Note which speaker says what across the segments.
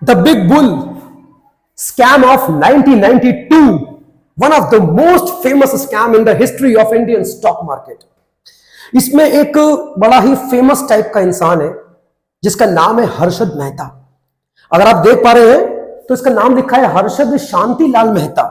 Speaker 1: The Big Bull scam of 1992, one of the most famous scam in the history of Indian stock market. इसमें एक बड़ा ही famous type का इंसान है जिसका नाम है हर्षद मेहता। अगर आप देख पा रहे हैं तो इसका नाम लिखा है हर्षद शांतिलाल मेहता।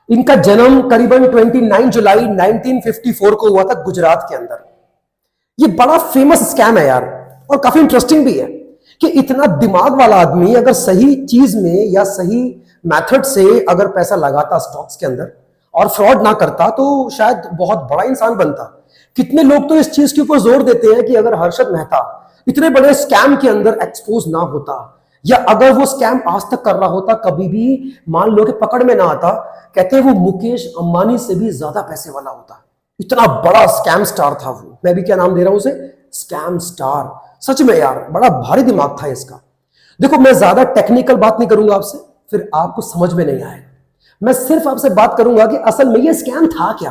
Speaker 1: इनका जन्म करीबन 29 जुलाई 1954 को हुआ था गुजरात के अंदर। ये बड़ा फेमस स्कैम है यार, और काफी इंटरेस्टिंग भी है कि इतना दिमाग वाला आदमी अगर सही चीज में या सही मेथड से अगर पैसा लगाता स्टॉक्स के अंदर और फ्रॉड ना करता तो शायद बहुत बड़ा इंसान बनता। कितने लोग तो इस चीज के ऊपर जोर देते हैं कि अगर हर्षद मेहता इतने बड़े स्कैम के अंदर एक्सपोज ना होता, या अगर वो स्कैम आज तक कर रहा होता, कभी भी मान लो कि पकड़ में ना आता, कहते हैं वो मुकेश अंबानी से भी ज्यादा पैसे वाला होता। इतना बड़ा स्कैम स्टार था वो। मैं भी क्या नाम दे रहा हूं उसे, स्कैम स्टार। सच में यार बड़ा भारी दिमाग था इसका। देखो, मैं ज्यादा टेक्निकल बात नहीं करूंगा आपसे, फिर आपको समझ में नहीं आएगा। मैं सिर्फ आपसे बात करूंगा कि असल में ये स्कैम था क्या,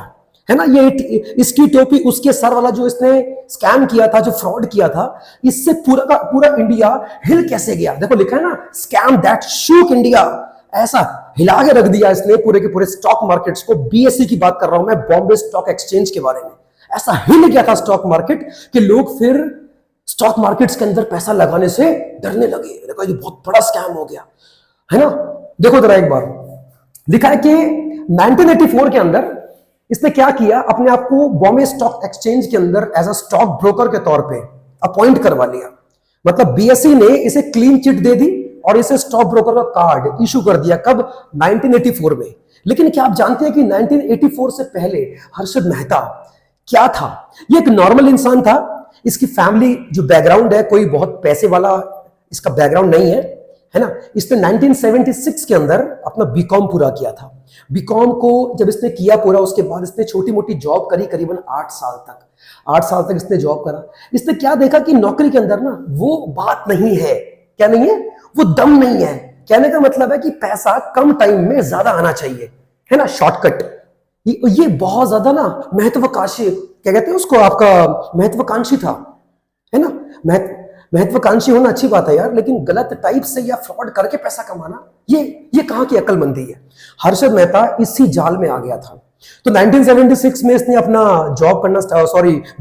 Speaker 1: है ना। ये इसकी टोपी उसके सर वाला जो इसने स्कैम किया था, जो फ्रॉड किया था, इससे पूरा का पूरा इंडिया हिल कैसे गया। देखो लिखा है ना, स्कैम दैट शूक इंडिया। ऐसा हिला के रख दिया इसने पूरे के पूरे स्टॉक मार्केट्स को। बीएसई की बात कर रहा हूं मैं, बॉम्बे स्टॉक एक्सचेंज के बारे में। ऐसा हिल गया था स्टॉक मार्केट कि लोग फिर स्टॉक मार्केट्स के अंदर पैसा लगाने से डरने लगे। देखो ये बहुत बड़ा स्कैम हो गया, है ना। देखो जरा एक बार लिखा है कि 1984 के अंदर इसने क्या किया, अपने आप को बॉम्बे स्टॉक एक्सचेंज के अंदर एज अ स्टॉक ब्रोकर के तौर पे अपॉइंट करवा लिया। मतलब बीएसई ने इसे क्लीन चिट दे दी और इसे स्टॉक ब्रोकर का कार्ड इशू कर दिया। कब? 1984 में। लेकिन क्या आप जानते हैं कि 1984 से पहले हर्षद मेहता क्या था? ये एक नॉर्मल इंसान था। इसकी फैमिली जो बैकग्राउंड है, कोई बहुत पैसे वाला इसका बैकग्राउंड नहीं है ना। इसने 1976 के अंदर अपना बीकॉम पूरा किया था। बीकॉम को जब इसने किया पूरा, उसके बाद इसने छोटी मोटी जॉब करी करीबन 8 साल तक। 8 साल तक इसने जॉब करा। इसने क्या देखा कि नौकरी के अंदर ना वो बात नहीं है। क्या नहीं है? वो दम नहीं है। कहने का मतलब है कि पैसा कम टाइम में ज्यादा आना चाहिए, है ना, शॉर्टकट। ये बहुत ज्यादा ना महत्वाकांक्षी, क्या कहते हैं उसको, आपका महत्वाकांक्षी था, है ना। महत्वाकांक्षी होना अच्छी बात है यार, लेकिन गलत टाइप से या फ्रॉड करके पैसा कमाना, ये कहां की अक्लमंदी है। हर्षद मेहता इसी जाल में आ गया था। तो 1976 में इसने अपना जॉब करना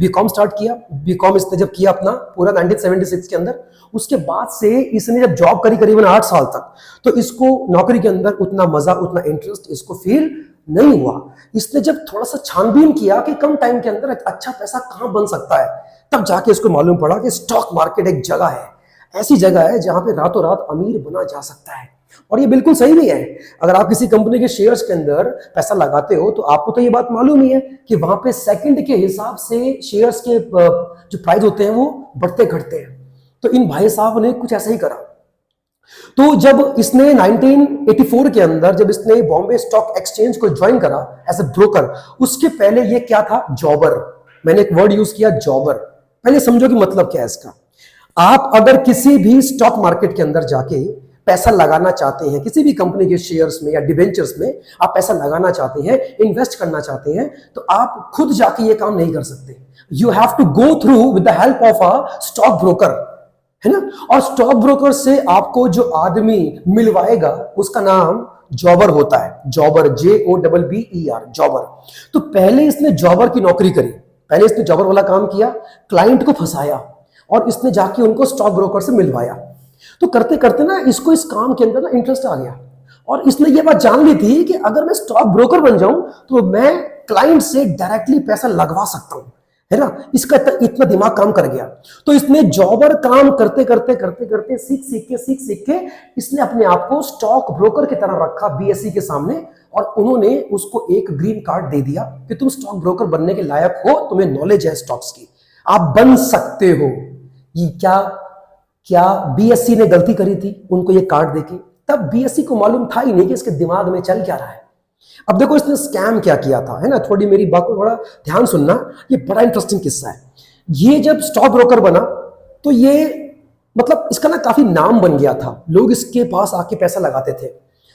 Speaker 1: बीकॉम स्टार्ट किया। बीकॉम इसने जब किया अपना पूरा 1976 के अंदर, उसके बाद से इसने जब जॉब करी करीबन 8 साल तक, तो इसको नौकरी के अंदर उतना मजा, उतना इंटरेस्ट इसको फील नहीं हुआ। इसने जब थोड़ा सा छानबीन किया कि कम टाइम के अंदर अच्छा पैसा कहां बन सकता है, तब जाके इसको मालूम पड़ा कि स्टॉक मार्केट एक जगह है, ऐसी जगह है जहां पे रातों रात अमीर बना जा सकता है। और ये बिल्कुल सही भी है। अगर आप किसी कंपनी के शेयर्स के अंदर पैसा लगाते हो तो आपको तो ये बात मालूम ही है कि वहां पे सेकंड के हिसाब से शेयर्स के जो प्राइस होते हैं वो बढ़ते घटते हैं। तो इन भाई साहब ने कुछ ऐसा ही करा। तो जब इसने 1984 के अंदर जब इसने बॉम्बे स्टॉक एक्सचेंज को ज्वाइन करा एज ए ब्रोकर, उसके पहले ये क्या था? जॉबर। मैंने एक वर्ड यूज किया, जॉबर। पहले समझो कि मतलब क्या है इसका। आप अगर किसी भी स्टॉक मार्केट के अंदर जाके पैसा लगाना चाहते हैं, किसी भी कंपनी के शेयर्स में या डिबेंचर्स में आप पैसा लगाना चाहते हैं, इन्वेस्ट करना चाहते हैं, तो आप खुद जाके ये काम नहीं कर सकते। You have to go through with the help of a stock broker, है ना। और स्टॉक ब्रोकर से आपको जो आदमी मिलवाएगा उसका नाम जॉबर होता है। जॉबर, JOBBER, जॉबर। तो पहले इसने जॉबर की नौकरी करी, पहले इसने जॉबर वाला काम किया, क्लाइंट को फंसाया और इसने जाके उनको स्टॉक ब्रोकर से मिलवाया। तो करते करते ना इसको इस काम के अंदर ना इंटरेस्ट आ गया, और इसने ये बात जान ली थी कि अगर मैं स्टॉक ब्रोकर बन जाऊं तो मैं क्लाइंट से डायरेक्टली पैसा लगवा सकता हूं, है ना। इसका इतना दिमाग काम कर गया। तो इसने जॉबर काम करते करते करते करते सीख के इसने अपने आप को स्टॉक ब्रोकर की तरह रखा बीएसई के सामने, और उन्होंने उसको एक ग्रीन कार्ड दे दिया कि तुम स्टॉक ब्रोकर बनने के लायक हो, तुम्हें नॉलेज है स्टॉक्स की, आप बन सकते हो। ये क्या बीएसई ने गलती करी थी उनको ये कार्ड देके? तब बीएसई को मालूम था ही नहीं कि इसके दिमाग में चल क्या रहा है। अब देखो इसने स्कैम क्या किया था, है ना। थोड़ी मेरी बात को थोड़ा ध्यान सुनना, ये बड़ा इंटरेस्टिंग किस्सा है। ये जब स्टॉक ब्रोकर बना तो ये मतलब इसका ना काफी नाम बन गया था, लोग इसके पास आके पैसा लगाते थे।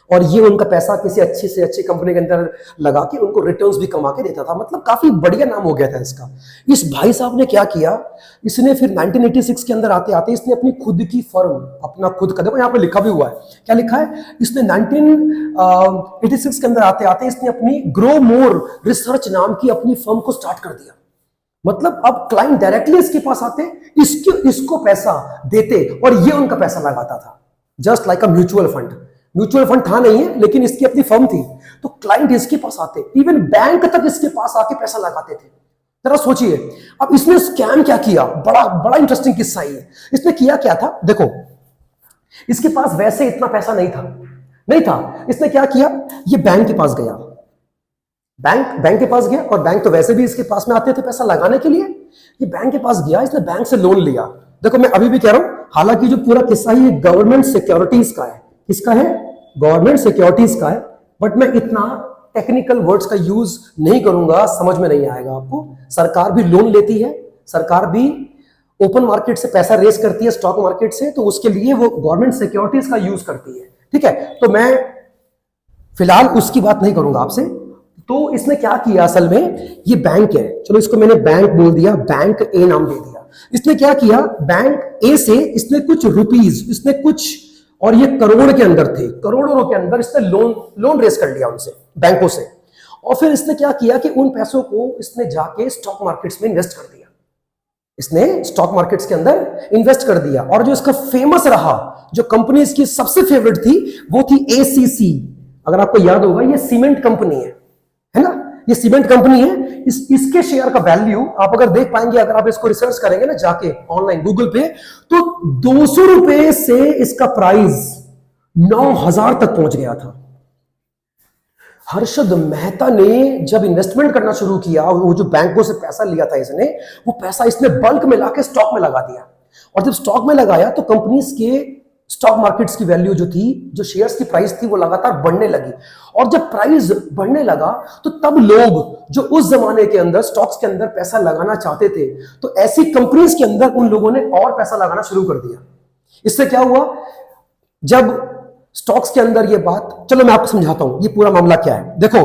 Speaker 1: और ये उनका पैसा किसी अच्छी से अच्छी कंपनी के अंदर लगा के उनको रिटर्न्स भी कमा के देता था। मतलब काफी बढ़िया नाम हो गया था इसका। इस भाई साहब ने क्या किया, इसने फिर 1986 के अंदर आते आते इसने अपनी खुद की फर्म, अपना खुद का, देखो यहाँ पे लिखा भी हुआ है, क्या लिखा है, इसने 1986 के अंदर आते आते इसने अपनी ग्रो मोर रिसर्च नाम की अपनी फर्म को स्टार्ट कर दिया। मतलब अब क्लाइंट डायरेक्टली इसके पास आते, इसको पैसा देते और ये उनका पैसा लगाता था, just like a mutual fund. Mutual fund था नहीं है, लेकिन इसकी अपनी फर्म थी, तो क्लाइंट इसके पास आते, इवन बैंक तक इसके पास आके पैसा लगाते थे। जरा सोचिए, अब इसने स्कैम क्या किया, बड़ा बड़ा इंटरेस्टिंग किस्सा है। इसने किया क्या था, देखो इसके पास वैसे इतना पैसा नहीं था। इसने क्या किया, ये बैंक के पास गया, बैंक के पास गया, और बैंक तो वैसे भी इसके पास में आते थे पैसा लगाने के लिए। ये बैंक के पास गया, इसने बैंक से लोन लिया। देखो मैं अभी भी कह रहा हूं, हालांकि जो पूरा किस्सा है ये गवर्नमेंट सिक्योरिटीज का है। किसका है, गवर्नमेंट सिक्योरिटीज का है, बट मैं इतना टेक्निकल वर्ड्स का यूज नहीं करूंगा, समझ में नहीं आएगा आपको। सरकार भी लोन लेती है, सरकार भी ओपन मार्केट से पैसा रेस करती है, स्टॉक मार्केट से, तो उसके लिए वो गवर्नमेंट सिक्योरिटीज का यूज करती है। ठीक है, तो मैं फिलहाल उसकी बात नहीं करूंगा आपसे। तो इसने क्या किया, असल में ये बैंक है, चलो इसको मैंने बैंक बोल दिया, बैंक ए नाम दे दिया। इसने क्या किया, बैंक ए से इसने कुछ रुपीज, इसने कुछ, और ये करोड़ के अंदर थे, करोड़ों के अंदर इसने लोन रेस कर लिया उनसे, बैंकों से। और फिर इसने क्या किया कि उन पैसों को इसने जाके स्टॉक मार्केट्स में इन्वेस्ट कर दिया। इसने स्टॉक मार्केट्स के अंदर इन्वेस्ट कर दिया, और जो इसका फेमस रहा, जो कंपनी इसकी सबसे फेवरेट थी, वो थी एसीसी। अगर आपको याद होगा, ये सीमेंट कंपनी है ना, ये सीमेंट कंपनी है। इसके शेयर का वैल्यू आप अगर देख पाएंगे, अगर आप इसको रिसर्च करेंगे ना जाके ऑनलाइन गूगल पे, तो 200 रुपए से इसका प्राइस 9,000 तक पहुंच गया था। हर्षद मेहता ने जब इन्वेस्टमेंट करना शुरू किया, वो जो बैंकों से पैसा लिया था इसने, वो पैसा इसने बल्क में लाके स्टॉक में लगा दिया। और जब स्टॉक में लगाया तो कंपनीज के स्टॉक मार्केट्स की वैल्यू जो थी, जो शेयर्स की प्राइस थी, वो लगातार बढ़ने लगी। और जब प्राइस बढ़ने लगा तो तब लोग जो उस जमाने के अंदर स्टॉक्स के अंदर पैसा लगाना चाहते थे, तो ऐसी कंपनीज के अंदर उन लोगों ने और पैसा लगाना शुरू कर दिया। इससे क्या हुआ, जब स्टॉक्स के अंदर ये बात, चलो मैं आपको समझाता हूं ये पूरा मामला क्या है। देखो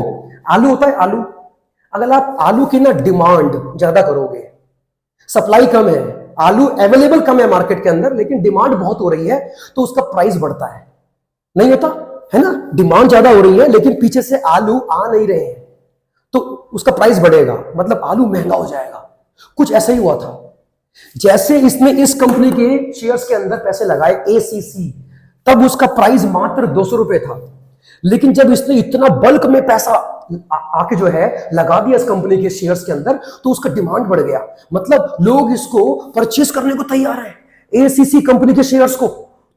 Speaker 1: आलू होता है, आलू, अगर आप आलू की ना डिमांड ज्यादा करोगे, सप्लाई कम है, आलू अवेलेबल कम है मार्केट के अंदर, लेकिन डिमांड बहुत हो रही है, तो उसका प्राइस बढ़ता है, नहीं होता है ना। डिमांड ज्यादा हो रही है लेकिन पीछे से आलू आ नहीं रहे हैं, तो उसका प्राइस बढ़ेगा, मतलब आलू महंगा हो जाएगा। कुछ ऐसा ही हुआ था। जैसे इसने इस कंपनी के शेयर्स के अंदर पैसे लगाए, एसीसी, तब उसका प्राइस मात्र 200 रुपए था। लेकिन जब इसने इतना बल्क में पैसा आके जो है लगा दिया इस कंपनी के शेयर्स के अंदर, तो उसका डिमांड बढ़ गया, मतलब लोग इसको परचेस करने को तैयार हैं, एसीसी कंपनी के शेयर्स को।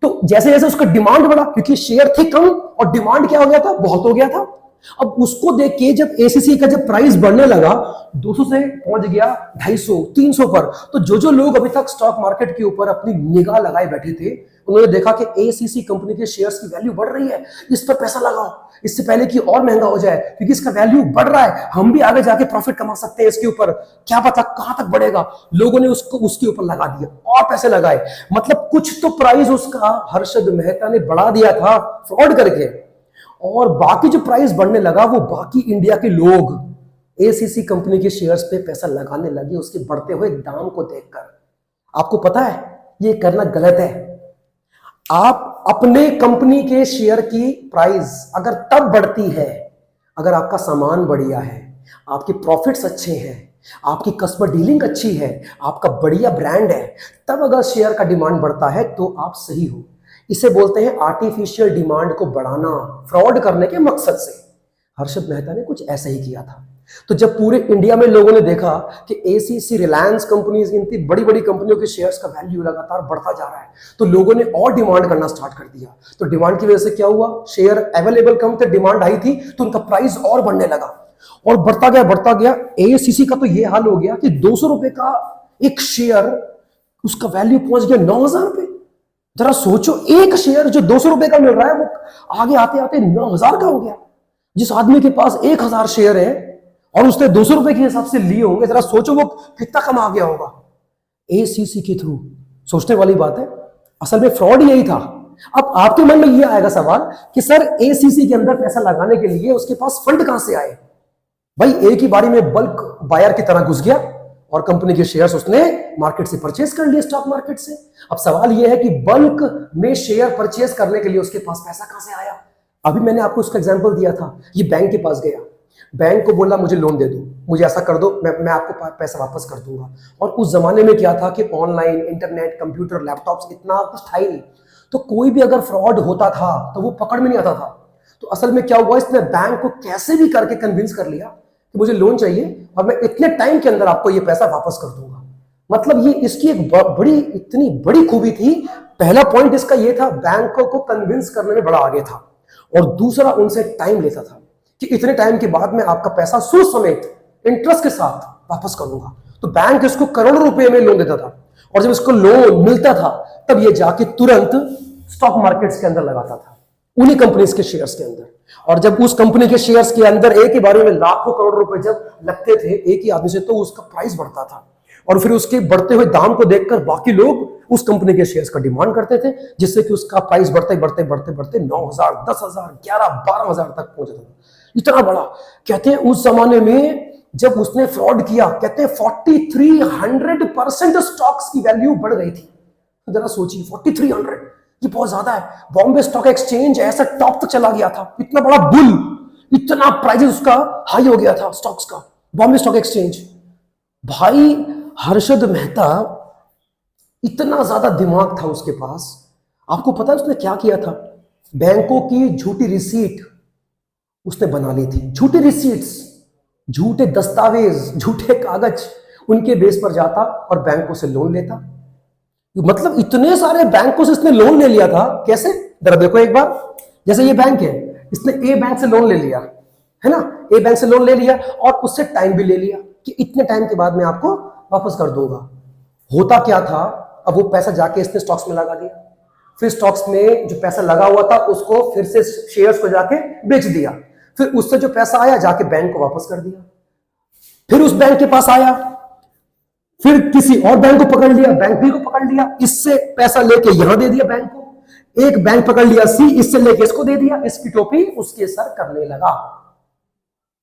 Speaker 1: तो जैसे जैसे उसका डिमांड बढ़ा, क्योंकि शेयर थे कम और डिमांड क्या हो गया था, बहुत हो गया था। अब उसको देख के जब एसीसी का जब प्राइस बढ़ने लगा, 200 से पहुंच गया 250, 300 पर, तो जो लोग अभी तक स्टॉक मार्केट के ऊपर अपनी निगाह लगाए बैठे थे, उन्होंने देखा कि एसीसी कंपनी के शेयर्स की वैल्यू बढ़ रही है, इस पर पैसा लगाओ, इससे पहले कि और महंगा हो जाए, क्योंकि इसका वैल्यू बढ़ रहा है, हम भी आगे जाके प्रॉफिट कमा सकते हैं इसके ऊपर, क्या पता कहां तक बढ़ेगा। लोगों ने उसको उसके ऊपर लगा दिया और पैसे लगाए, मतलब कुछ तो प्राइस उसका हर्षद मेहता ने बढ़ा दिया था फ्रॉड करके, और बाकी जो प्राइस बढ़ने लगा, वो बाकी इंडिया के लोग एसीसी कंपनी के शेयर्स पे पैसा लगाने लगे उसके बढ़ते हुए दाम को देखकर। आपको पता है ये करना गलत है। आप अपने कंपनी के शेयर की प्राइस अगर तब बढ़ती है अगर आपका सामान बढ़िया है, आपके प्रॉफिट्स अच्छे हैं, आपकी कस्टमर डीलिंग अच्छी है, आपका बढ़िया ब्रांड है, तब अगर शेयर का डिमांड बढ़ता है तो आप सही हो। इसे बोलते हैं आर्टिफिशियल डिमांड को बढ़ाना, फ्रॉड करने के मकसद से। हर्षद मेहता ने कुछ ऐसा ही किया था। तो जब पूरे इंडिया में लोगों ने देखा कि एसीसी, रिलायंस कंपनीज, इनकी बड़ी बड़ी कंपनियों के शेयर्स का वैल्यू लगातार बढ़ता जा रहा है, तो लोगों ने और डिमांड करना स्टार्ट कर दिया। तो डिमांड की वजह से क्या हुआ, शेयर अवेलेबल कम थे, डिमांड आई थी, तो उनका प्राइस और बढ़ने लगा, और बढ़ता गया। एसीसी का तो ये हाल हो गया कि 200 रुपए का एक शेयर, उसका वैल्यू पहुंच गया 9,000 रुपए। जरा सोचो, एक शेयर जो 200 रुपए का मिल रहा है, वो आगे आते आते 9,000 का हो गया। जिस आदमी के पास 1,000 शेयर है और उसने 200 रुपए के हिसाब से लिए होंगे, जरा सोचो वो कितना कमा गया होगा एसीसी के थ्रू। सोचने वाली बात है। असल में फ्रॉड यही था अब आपके मन में ये आएगा सवाल कि सर एसीसी के अंदर पैसा लगाने के लिए उसके पास फंड कहां से आए? भाई एक ही बारी में बल्क बायर की तरह घुस गया और कंपनी के शेयर्स उसने मार्केट से परचेज कर लिए, स्टॉक मार्केट से। अब सवाल यह है कि बल्क में शेयर परचेज करने के लिए उसके पास पैसा कहां से आया? अभी मैंने आपको उसका एग्जांपल दिया था। ये बैंक के पास गया, बैंक को बोला मुझे लोन दे दो, मुझे ऐसा कर दो, मैं आपको पैसा वापस कर दूंगा। और उस जमाने में क्या था कि ऑनलाइन, इंटरनेट, कंप्यूटर, लैपटॉप्स इतना कुछ था ही नहीं, तो कोई भी अगर फ्रॉड होता था तो वो पकड़ में नहीं आता था। तो असल में क्या हुआ, इसने बैंक को कैसे भी करके कन्विंस कर लिया कि मुझे लोन चाहिए और मैं इतने टाइम के अंदर आपको ये पैसा वापस कर दूंगा। मतलब ये इसकी एक बड़ी, इतनी बड़ी खूबी थी। पहला पॉइंट इसका ये था, बैंकों को कन्विंस करने में बड़ा आगे था। और दूसरा, उनसे टाइम लेता था कि इतने टाइम के बाद मैं आपका पैसा सूद समेत इंटरेस्ट के साथ वापस करूंगा। तो बैंक इसको करोड़ों रुपए में लोन देता था और जब इसको लोन मिलता था तब ये जाके तुरंत स्टॉक मार्केट्स के अंदर लगाता था, उन्हीं कंपनीज के शेयर्स के अंदर। और जब उस कंपनी के शेयर्स के अंदर एक ही बारे में लाखों करोड़ रुपए जब लगते थे एक ही आदमी से, तो उसका प्राइस बढ़ता था और फिर उसके बढ़ते हुए दाम को देखकर बाकी लोग उस कंपनी के शेयर्स का डिमांड करते थे, जिससे कि उसका प्राइस बढ़ते बढ़ते बढ़ते बढ़ते 9,000, 10,000, 11, 12,000 तक पहुंच जाता था। इतना बड़ा। कहते हैं उस जमाने में जब उसने फ्रॉड किया, कहते हैं 4300% स्टॉक्स की वैल्यू बढ़ गई थी। जरा सोचिए, 4300, ये बहुत ज्यादा है। बॉम्बे स्टॉक एक्सचेंज ऐसा टॉप तक चला गया था, इतना बड़ा बुल, इतना प्राइस उसका हाई हो गया था स्टॉक्स का, बॉम्बे स्टॉक एक्सचेंज। भाई हर्षद मेहता, इतना ज्यादा दिमाग था उसके पास। आपको पता है उसने क्या किया था? बैंकों की झूठी रिसीट उसने बना ली थी। झूठी रिसीट्स, झूठे दस्तावेज, झूठे कागज, उनके बेस पर जाता और बैंकों से लोन लेता। मतलब इतने सारे बैंकों से इसने लोन ले लिया था। कैसे? जरा देखो एक बार। जैसे ये बैंक है, इसने ए बैंक से लोन ले लिया, है ना, ए बैंक से लोन ले लिया और उससे टाइम भी ले लिया कि इतने टाइम के बाद मैं आपको वापस कर दूंगा। होता क्या था, अब वो पैसा जाके इसने स्टॉक्स में लगा दिया, फिर स्टॉक्स में जो पैसा लगा हुआ था उसको फिर से शेयर्स को जाके बेच दिया, फिर उससे जो पैसा आया जाके बैंक को वापस कर दिया, फिर उस बैंक के पास आया, फिर किसी और बैंक को पकड़ लिया, बैंक बी को पकड़ लिया, इससे पैसा लेके यहां दे दिया बैंक को, एक बैंक पकड़ लिया सी, इससे लेके इसको दे दिया, इसकी टोपी उसके सर करने लगा।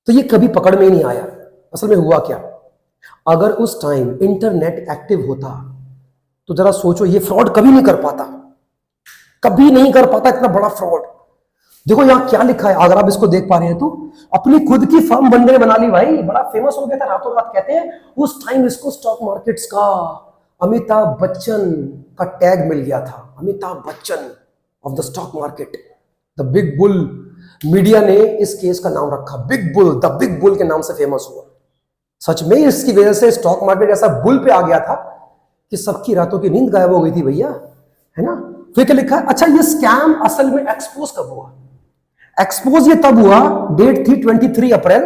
Speaker 1: तो ये कभी पकड़ में ही नहीं आया। असल में हुआ क्या, अगर उस टाइम इंटरनेट एक्टिव होता तो जरा सोचो, ये फ्रॉड कभी नहीं कर पाता, कभी नहीं कर पाता इतना बड़ा फ्रॉड। देखो यहां क्या लिखा है, अगर आप इसको देख पा रहे हैं तो, अपनी खुद की फर्म बंदे बना ली भाई, बड़ा फेमस हो गया था रातों रात। कहते हैं उस टाइम इसको स्टॉक मार्केट्स का अमिताभ बच्चन का टैग मिल गया था, Amitabh Bachchan of the stock market, the big bull. Media ने इस केस का नाम रखा big bull, the big bull के नाम से फेमस हुआ। सच में इसकी वजह से स्टॉक मार्केट ऐसा बुल पे आ गया था कि सबकी रातों की नींद गायब हो गई थी भैया, है ना। फिर क्या लिखा है, अच्छा ये स्कैम असल में एक्सपोज कब हुआ? एक्सपोज ये तब हुआ, डेट थी 23 अप्रैल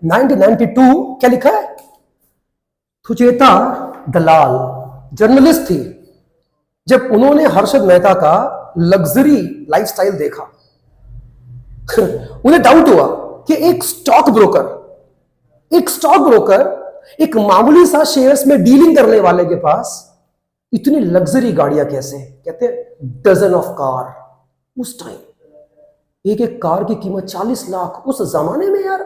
Speaker 1: 1992। क्या लिखा है, सुचेता दलाल जर्नलिस्ट थी, जब उन्होंने हर्षद मेहता का लग्जरी लाइफस्टाइल देखा उन्हें डाउट हुआ कि एक स्टॉक ब्रोकर एक मामूली सा शेयर्स में डीलिंग करने वाले के पास इतनी लग्जरी गाड़ियां कैसे? कहते हैं डजन ऑफ कार। उस टाइम एक एक कार की कीमत 40 लाख। उस जमाने में यार